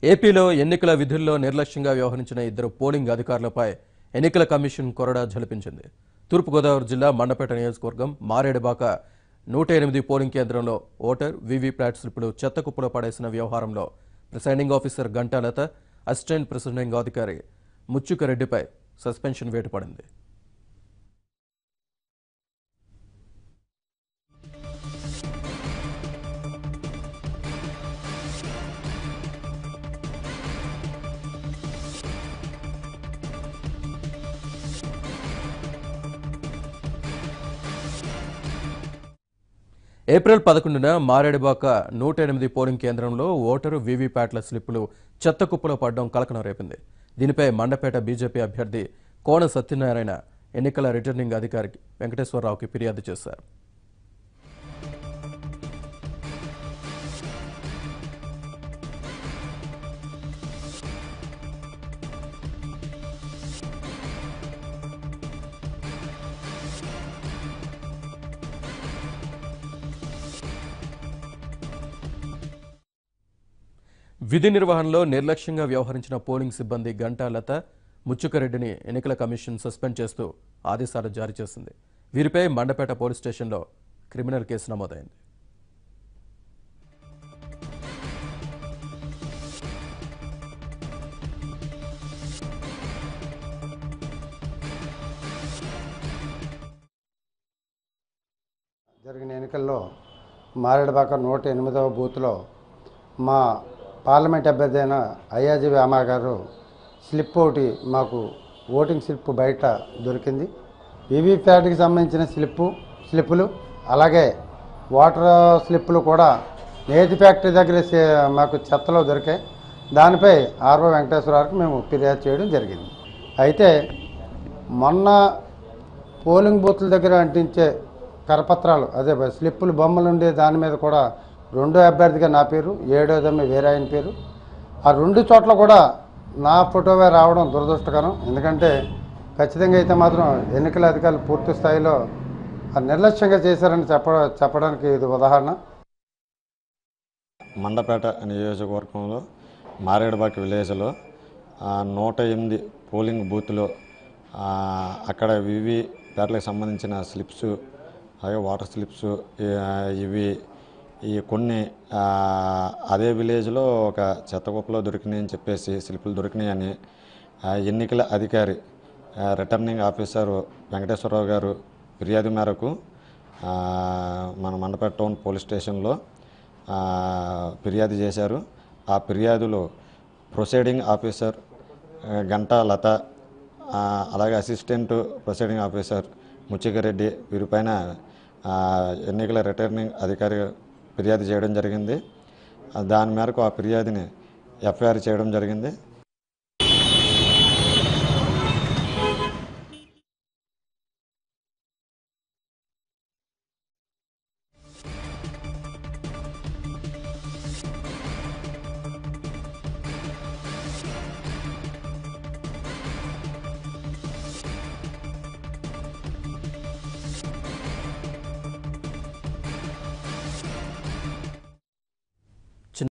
ఏపీలో ఎన్నికల విధుల్లో నిర్లక్ష్యంగా వ్యవహరించిన ఇద్దరు పోలింగ్ అధికారులపై ఎన్నికల కమిషన్ కొరడా జలిపించింది. తూర్పుగోదావరి జిల్లా మండపేట నియోజకవర్గం మారేడుబాక 108 పోలింగ్ కేంద్రంలో ఓటర్ వీవీప్యాట్ స్లిప్పులు చెత్తకుప్పలో పడేసిన వ్యవహారంలో ప్రిసైడింగ్ ఆఫీసర్ గంటాలత, అసిస్టెంట్ ప్రిసైడింగ్ అధికారి ముచ్చుకరెడ్డిపై సస్పెన్షన్ వేటు పడింది. ఏప్రిల్ 11న మారేడుబాక 108 పోలింగ్ కేంద్రంలో ఓటరు వీవీప్యాట్ల స్లిప్పులు చెత్తకుప్పలో పడడం కలకలం రేపింది. దీనిపై మండపేట బీజేపీ అభ్యర్థి కోన సత్యనారాయణ ఎన్నికల రిటర్నింగ్ అధికారి వెంకటేశ్వరరావుకి ఫిర్యాదు చేశారు. విధి నిర్వహణలో నిర్లక్ష్యంగా వ్యవహరించిన పోలింగ్ సిబ్బంది గంటాలత, ముచ్చుకరెడ్డిని ఎన్నికల కమిషన్ సస్పెండ్ చేస్తూ ఆదేశాలు జారీ చేసింది. వీరిపై మండపేట పోలీస్ స్టేషన్లో క్రిమినల్ కేసు నమోదైంది. జరిగిన ఎన్నికల్లో మారేడుబాక 108వ బూత్లో మా పార్లమెంట్ అభ్యర్థి అయిన అయ్యాజీ వేమా గారు స్లిప్ ఒకటి మాకు ఓటింగ్ స్లిప్ బయట దొరికింది. వీవీప్యాట్కి సంబంధించిన స్లిప్పులు అలాగే వాటర్ స్లిప్పులు కూడా నేతి ఫ్యాక్టరీ దగ్గర మాకు చెత్తలో దొరికాయి. దానిపై ఆర్ఓ వెంకటేశ్వరరావుకి మేము ఫిర్యాదు చేయడం జరిగింది. అయితే మొన్న పోలింగ్ బూత్ల దగ్గర అంటించే కరపత్రాలు అదే స్లిప్పులు బొమ్మలు ఉండే దాని మీద కూడా రెండో అభ్యర్థిగా నా పేరు, ఏడోదమ్మి వేరే ఆయన పేరు, ఆ రెండు చోట్ల కూడా నా ఫోటోవే రావడం దురదృష్టకరం. ఎందుకంటే ఖచ్చితంగా అయితే మాత్రం ఎన్నికల అధికారులు పూర్తి స్థాయిలో నిర్లక్ష్యంగా చేశారని చెప్పడానికి ఇది ఉదాహరణ. మండపేట నియోజకవర్గంలో మారేడుబాక విలేజ్లో 108 పోలింగ్ బూత్లో అక్కడ వివి ప్యాట్లకు సంబంధించిన స్లిప్స్ అలాగే వాటర్ స్లిప్స్ ఈ కొన్ని అదే విలేజ్లో ఒక చెత్తకుప్పలో దొరికినాయని చెప్పేసి స్లిప్పులు దొరికినాయని ఎన్నికల అధికారి రిటర్నింగ్ ఆఫీసర్ వెంకటేశ్వరరావు గారు ఫిర్యాదు మేరకు మన మండపేట టౌన్ పోలీస్ స్టేషన్లో ఫిర్యాదు చేశారు. ఆ ఫిర్యాదులో ప్రొసీడింగ్ ఆఫీసర్ గంటా లత అలాగే అసిస్టెంట్ ప్రొసీడింగ్ ఆఫీసర్ ముచ్చికరెడ్డి వీరిపైన ఎన్నికల రిటర్నింగ్ అధికారి ఫిర్యాదు చేయడం జరిగింది. దాని మేరకు ఆ ఫిర్యాదుని ఎఫ్ఐఆర్ చేయడం జరిగింది.